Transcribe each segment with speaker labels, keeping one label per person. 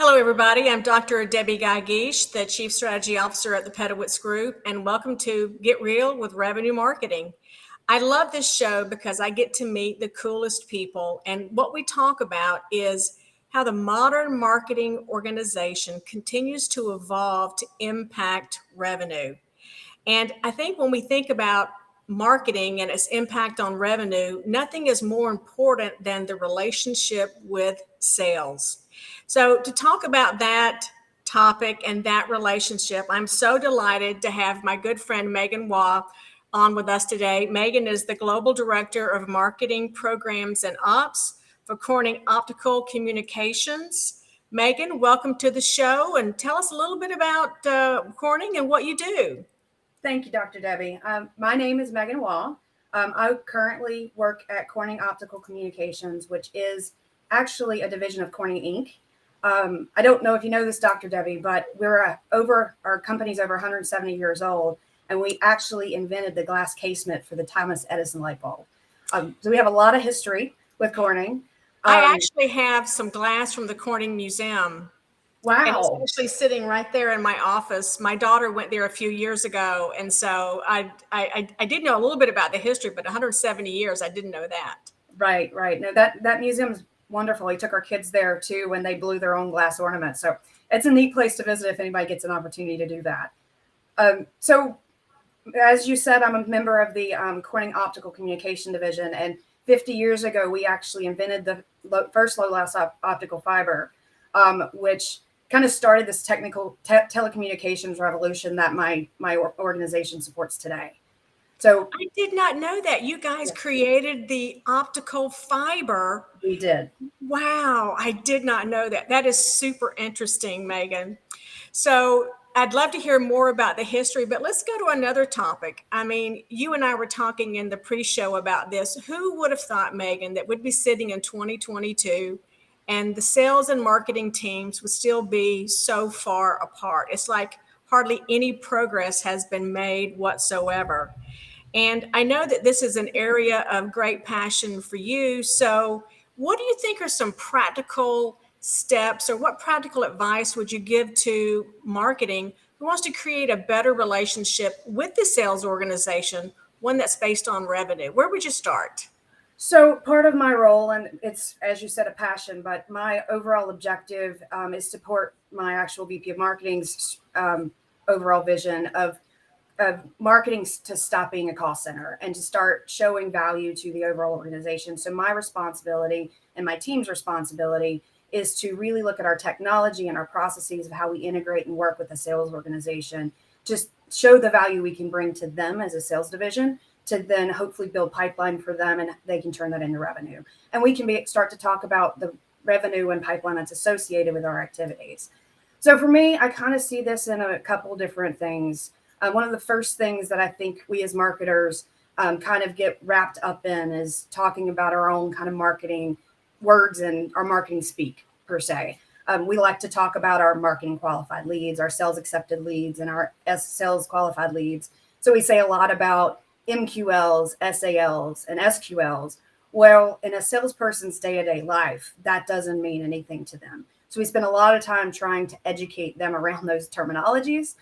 Speaker 1: Hello, everybody. I'm Dr. Debbie Guy-Geesh, the Chief Strategy Officer at the Pedowitz Group, and welcome to Get Real with Revenue Marketing. I love this show because I get to meet the coolest people, and what we talk about is how the modern marketing organization continues to evolve to impact revenue. And I think when we think about marketing and its impact on revenue, nothing is more important than the relationship with sales. So, to talk about that topic and that relationship, I'm so delighted to have my good friend Megen Waugh on with us today. Megen is the Global Director of Marketing Programs and Ops for Corning Optical Communications. Megen, welcome to the show and tell us a little bit about Corning and what you do.
Speaker 2: Thank you, Dr. Debbie. My name is Megen Waugh. I currently work at Corning Optical Communications, which is actually a division of Corning Inc. I don't know if you know this, Dr. Debbie, but our company's over 170 years old, and we actually invented the glass casement for the Thomas Edison light bulb. So we have a lot of history with Corning.
Speaker 1: I actually have some glass from the Corning Museum. And it's
Speaker 2: Wow.
Speaker 1: actually sitting right there in my office. My daughter went there a few years ago, and so I did know a little bit about the history, but 170 years, I didn't know that.
Speaker 2: Right, right. No, that museum is wonderful. We took our kids there too when they blew their own glass ornaments. So it's a neat place to visit if anybody gets an opportunity to do that. So as you said, I'm a member of the Corning Optical Communication Division, and 50 years ago, we actually invented the first low-loss optical fiber, which kind of started this technical telecommunications revolution that my organization supports today. So
Speaker 1: I did not know that. You guys created the optical fiber.
Speaker 2: we did.
Speaker 1: Wow, I did not know that. That is super interesting, Megen. So I'd love to hear more about the history, but let's go to another topic. I mean, you and I were talking in the pre-show about this. Who would have thought, Megen, that we'd be sitting in 2022 and the sales and marketing teams would still be so far apart? It's like hardly any progress has been made whatsoever. And I know that this is an area of great passion for you. So, what do you think are some practical steps or what practical advice would you give to marketing who wants to create a better relationship with the sales organization, one that's based on revenue? Where would you start?
Speaker 2: So part of my role, and it's, as you said, a passion, but my overall objective is to support my actual VP of Marketing's overall vision of marketing to stop being a cost center and to start showing value to the overall organization. So my responsibility and my team's responsibility is to really look at our technology and our processes of how we integrate and work with the sales organization, just show the value we can bring to them as a sales division to then hopefully build pipeline for them and they can turn that into revenue. And we can start to talk about the revenue and pipeline that's associated with our activities. So for me, I kind of see this in a couple different things. One of the first things that I think we as marketers kind of get wrapped up in is talking about our own kind of marketing words and our marketing speak per se. We like to talk about our marketing qualified leads, our sales accepted leads, and our sales qualified leads. So we say a lot about MQLs, SALs, and SQLs. Well, in a salesperson's day-to-day life, that doesn't mean anything to them. So we spend a lot of time trying to educate them around those terminologies.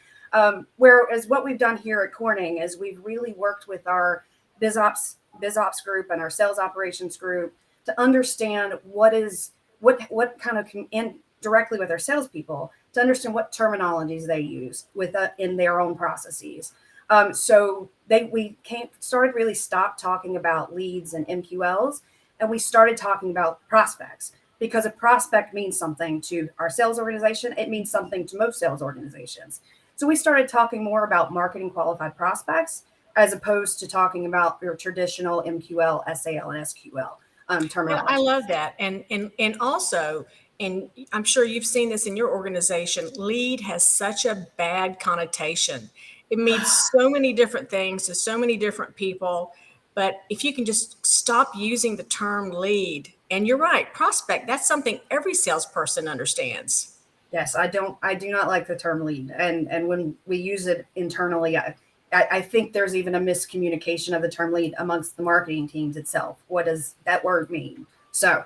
Speaker 2: Whereas what we've done here at Corning is we've really worked with our BizOps group and our sales operations group to understand what kind of in directly with our salespeople to understand what terminologies they use in their own processes. So we started really stop talking about leads and MQLs, and we started talking about prospects because a prospect means something to our sales organization. It means something to most sales organizations. So we started talking more about marketing qualified prospects as opposed to talking about your traditional MQL, SAL, and SQL terminology.
Speaker 1: Well, I love that. And also, and I'm sure you've seen this in your organization, lead has such a bad connotation. It means so many different things to so many different people. But if you can just stop using the term lead, and you're right, prospect, that's something every salesperson understands.
Speaker 2: Yes, I do not like the term lead. And when we use it internally, I think there's even a miscommunication of the term lead amongst the marketing teams itself. What does that word mean? So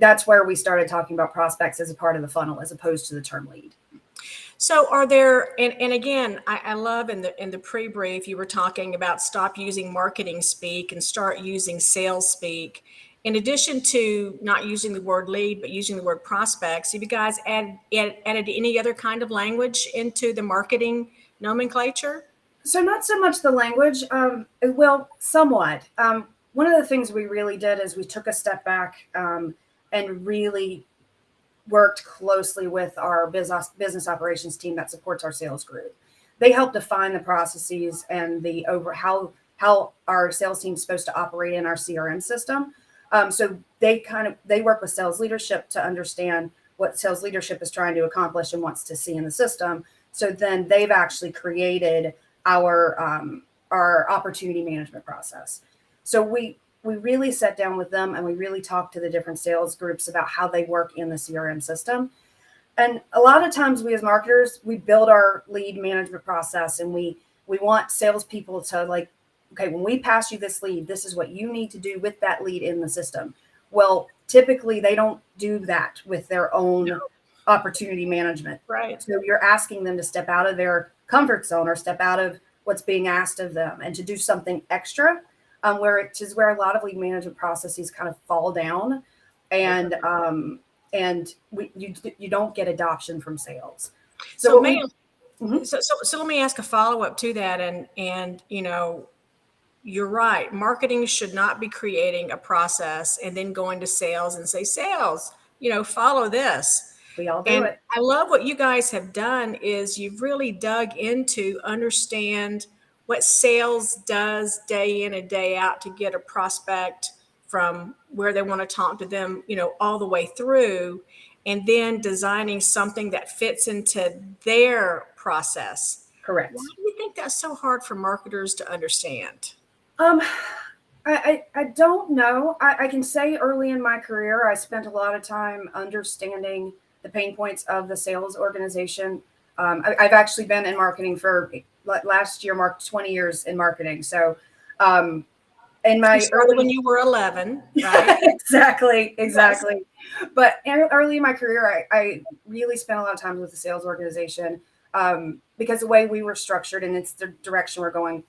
Speaker 2: that's where we started talking about prospects as a part of the funnel, as opposed to the term lead.
Speaker 1: So are there, and again, I love in the pre-brief, you were talking about stop using marketing speak and start using sales speak. In addition to not using the word lead, but using the word prospects, have you guys added any other kind of language into the marketing nomenclature?
Speaker 2: So not so much the language, well, somewhat. One of the things we really did is we took a step back and really worked closely with our business operations team that supports our sales group. They help define the processes and the over how our sales team is supposed to operate in our CRM system. So they work with sales leadership to understand what sales leadership is trying to accomplish and wants to see in the system. So then they've actually created our opportunity management process. So we really sat down with them and we really talked to the different sales groups about how they work in the CRM system. And a lot of times we as marketers, we build our lead management process and we want salespeople to like, okay, when we pass you this lead, this is what you need to do with that lead in the system. Well, typically they don't do that with their own opportunity management.
Speaker 1: Right.
Speaker 2: So you're asking them to step out of their comfort zone or step out of what's being asked of them and to do something extra. Where a lot of lead management processes kind of fall down, and you don't get adoption from sales.
Speaker 1: So let me ask a follow up to that, and you're right. Marketing should not be creating a process and then going to sales and say, sales, follow this.
Speaker 2: We all do
Speaker 1: And
Speaker 2: it.
Speaker 1: I love what you guys have done is you've really dug into understand what sales does day in and day out to get a prospect from where they want to talk to them, all the way through, and then designing something that fits into their process.
Speaker 2: Correct.
Speaker 1: Why do you think that's so hard for marketers to understand?
Speaker 2: I don't know. I can say early in my career, I spent a lot of time understanding the pain points of the sales organization. I've actually been in marketing for last year marked 20 years in marketing. So, in my
Speaker 1: when you were 11, right?
Speaker 2: exactly. Yes. But early in my career, I really spent a lot of time with the sales organization because the way we were structured and it's the direction we're going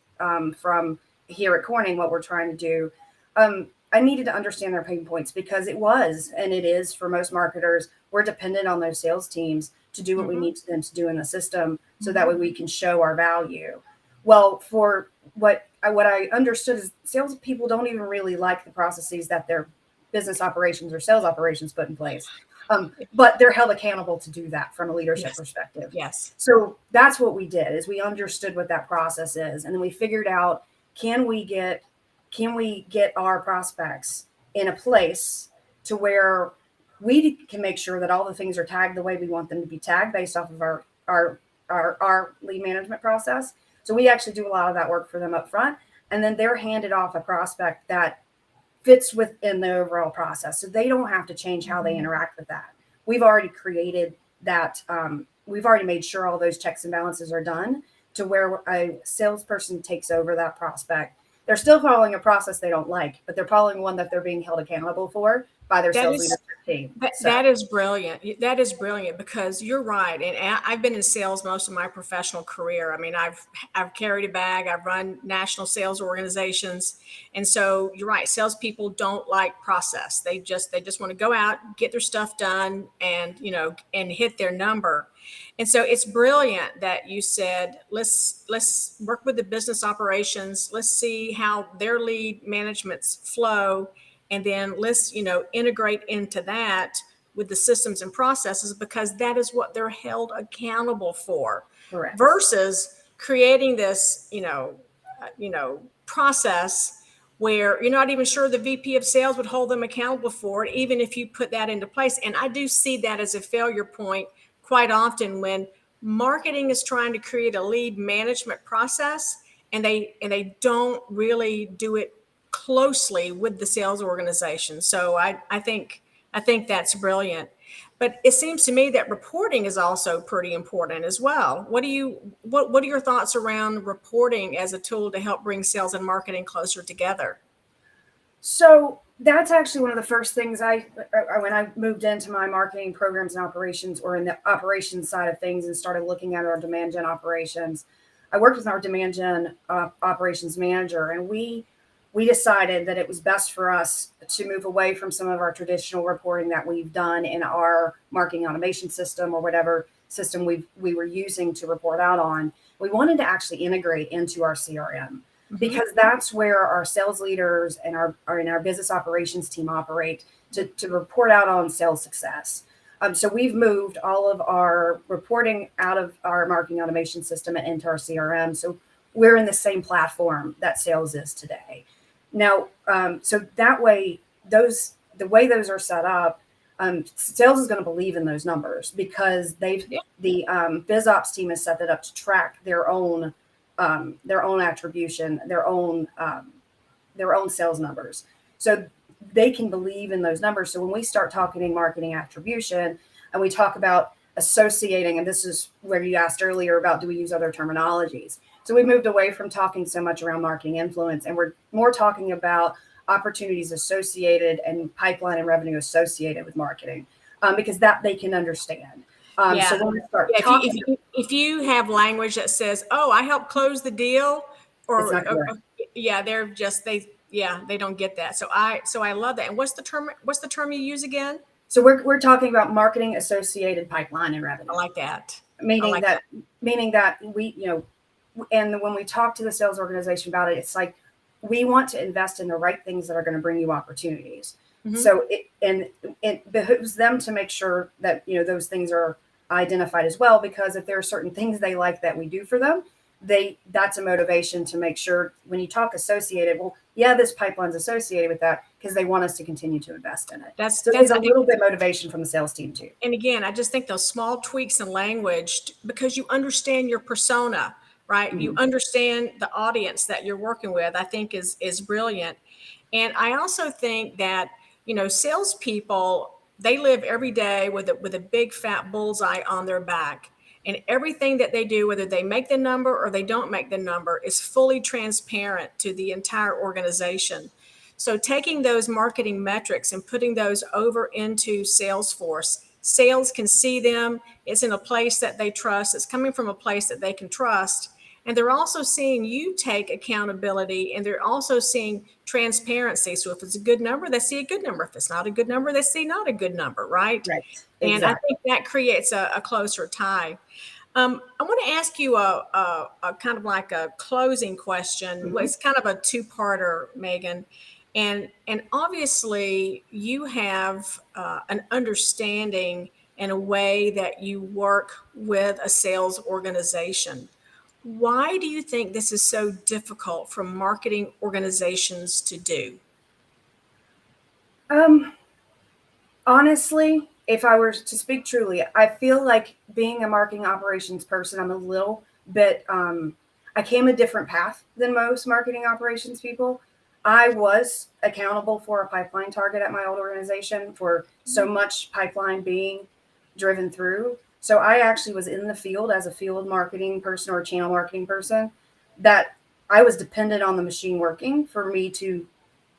Speaker 2: from here at Corning, what we're trying to do. I needed to understand their pain points because it was, and it is for most marketers, we're dependent on those sales teams to do what we need them to do in the system. So that way we can show our value. Well, for what I understood is salespeople don't even really like the processes that their business operations or sales operations put in place. But they're held accountable to do that from a leadership perspective.
Speaker 1: Yes.
Speaker 2: So that's what we did is we understood what that process is. And then we figured out, can we get our prospects in a place to where we can make sure that all the things are tagged the way we want them to be tagged based off of our lead management process. So we actually do a lot of that work for them up front. And then they're handed off a prospect that fits within the overall process. So they don't have to change how they interact with that. We've already created that. We've already made sure all those checks and balances are done to where a salesperson takes over that prospect. They're still following a process they don't like, but they're following one that they're being held accountable for by their sales leadership team.
Speaker 1: That is brilliant. That is brilliant because you're right. And I've been in sales most of my professional career. I mean, I've carried a bag. I've run national sales organizations. And so you're right. Salespeople don't like process. They just want to go out, get their stuff done and, and hit their number. And so it's brilliant that you said, let's work with the business operations. Let's see how their lead managements flow. And then let's, integrate into that with the systems and processes because that is what they're held accountable for.
Speaker 2: Correct.
Speaker 1: Versus creating this, process where you're not even sure the VP of sales would hold them accountable for it, even if you put that into place. And I do see that as a failure point quite often when marketing is trying to create a lead management process and they don't really do it closely with the sales organization. So I think that's brilliant. But it seems to me that reporting is also pretty important as well. What are your thoughts around reporting as a tool to help bring sales and marketing closer together?
Speaker 2: So That's actually one of the first things when I moved into my marketing programs and operations, or in the operations side of things, and started looking at our demand gen operations. I worked with our demand gen operations manager, and we decided that it was best for us to move away from some of our traditional reporting that we've done in our marketing automation system, or whatever system we were using to report out on. We wanted to actually integrate into our CRM, because that's where our sales leaders and our business operations team operate to report out on sales success. So we've moved all of our reporting out of our marketing automation system and into our CRM. So we're in the same platform that sales is today. Now, so that way, the way those are set up, sales is going to believe in those numbers, because the biz ops team has set that up to track their own attribution, their own sales numbers. So they can believe in those numbers. So when we start talking marketing attribution, and we talk about associating, and this is where you asked earlier about, do we use other terminologies? So we moved away from talking so much around marketing influence, and we're more talking about opportunities associated and pipeline and revenue associated with marketing, because that they can understand. So when we start talking,
Speaker 1: if you have language that says, "Oh, I helped close the deal,"
Speaker 2: it's not correct.
Speaker 1: they don't get that. So I love that. And what's the term you use again?
Speaker 2: So we're talking about marketing associated pipeline and revenue.
Speaker 1: I like that.
Speaker 2: Meaning that we, and when we talk to the sales organization about it, it's like, we want to invest in the right things that are going to bring you opportunities. So it behooves them to make sure that, those things are identified as well, because if there are certain things they like that we do for them, that's a motivation to make sure, when you talk associated, well, yeah, this pipeline's associated with that, because they want us to continue to invest in it. That's a little bit motivation from the sales team too.
Speaker 1: And again, I just think those small tweaks in language, because you understand your persona, right? You understand the audience that you're working with, I think is brilliant. And I also think that, salespeople, they live every day with a big fat bullseye on their back. And everything that they do, whether they make the number or they don't make the number, is fully transparent to the entire organization. So taking those marketing metrics and putting those over into Salesforce, sales can see them. It's in a place that they trust. It's coming from a place that they can trust. And they're also seeing you take accountability, and they're also seeing transparency. So if it's a good number, they see a good number. If it's not a good number, they see not a good number, right?
Speaker 2: Right.
Speaker 1: Exactly. And I think that creates a closer tie. I want to ask you a kind of like a closing question. Well, it's kind of a two-parter, Megen. And obviously you have an understanding and a way that you work with a sales organization. Why do you think this is so difficult for marketing organizations to do?
Speaker 2: Honestly, if I were to speak truly, I feel like, being a marketing operations person, I'm a little bit, I came a different path than most marketing operations people. I was accountable for a pipeline target at my old organization, for so much pipeline being driven through. So I actually was in the field as a field marketing person or a channel marketing person, that I was dependent on the machine working for me to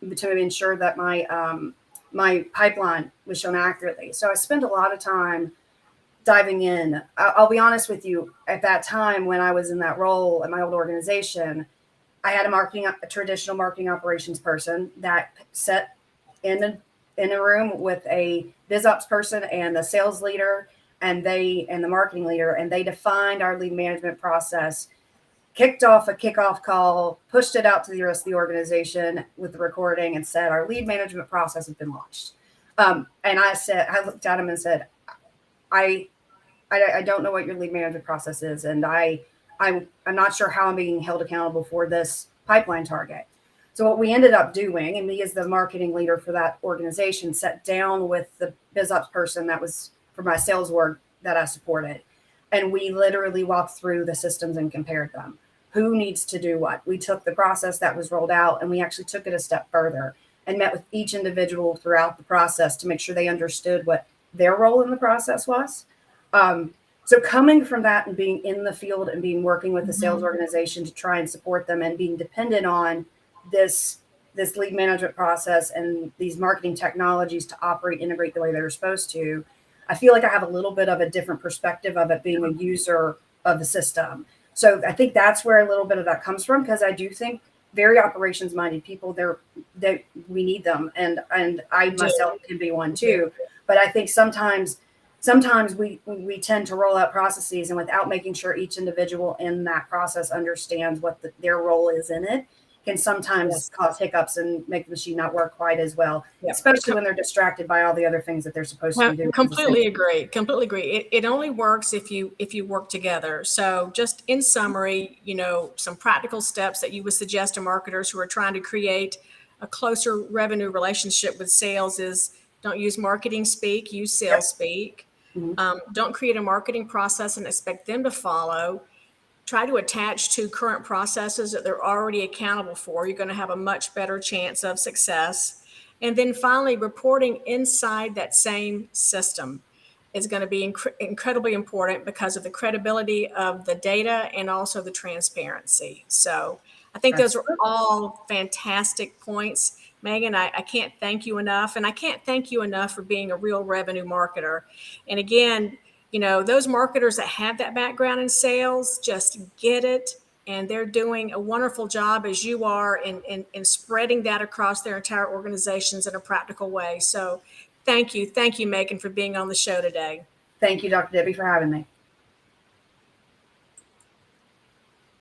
Speaker 2: ensure that my pipeline was shown accurately. So I spent a lot of time diving in. I'll be honest with you, at that time when I was in that role at my old organization, I had a traditional marketing operations person that sat in a room with a biz ops person and the sales leader and the marketing leader, and they defined our lead management process, kicked off a kickoff call, pushed it out to the rest of the organization with the recording, and said, our lead management process has been launched. And I looked at him and said, I don't know what your lead management process is, and I'm not sure how I'm being held accountable for this pipeline target. So what we ended up doing, and me as the marketing leader for that organization, sat down with the biz ops person that was for my sales org that I supported. And we literally walked through the systems and compared them. Who needs to do what? We took the process that was rolled out, and we actually took it a step further and met with each individual throughout the process to make sure they understood what their role in the process was. So coming from that and being in the field and working with the sales organization to try and support them, and being dependent on this this lead management process and these marketing technologies to integrate the way they're supposed to, I feel like I have a little bit of a different perspective of it being a user of the system. So I think that's where a little bit of that comes from, because I do think very operations minded people that we need them. And I myself can be one too. But I think sometimes we tend to roll out processes, and without making sure each individual in that process understands what their role is in it, can sometimes cause hiccups and make the machine not work quite as well, especially when they're distracted by all the other things that they're supposed to be doing.
Speaker 1: Completely agree. Completely agree. It only works if you work together. So just in summary, some practical steps that you would suggest to marketers who are trying to create a closer revenue relationship with sales is: don't use marketing speak, use sales speak. Don't create a marketing process and expect them to follow. Try to attach to current processes that they're already accountable for. You're going to have a much better chance of success. And then finally, reporting inside that same system is going to be incredibly important because of the credibility of the data and also the transparency. So I think those are all fantastic points. Megen, I can't thank you enough. And I can't thank you enough for being a real revenue marketer. And again, those marketers that have that background in sales just get it. And they're doing a wonderful job, as you are, in spreading that across their entire organizations in a practical way. So thank you. Thank you, Megen, for being on the show today.
Speaker 2: Thank you, Dr. Debbie, for having me.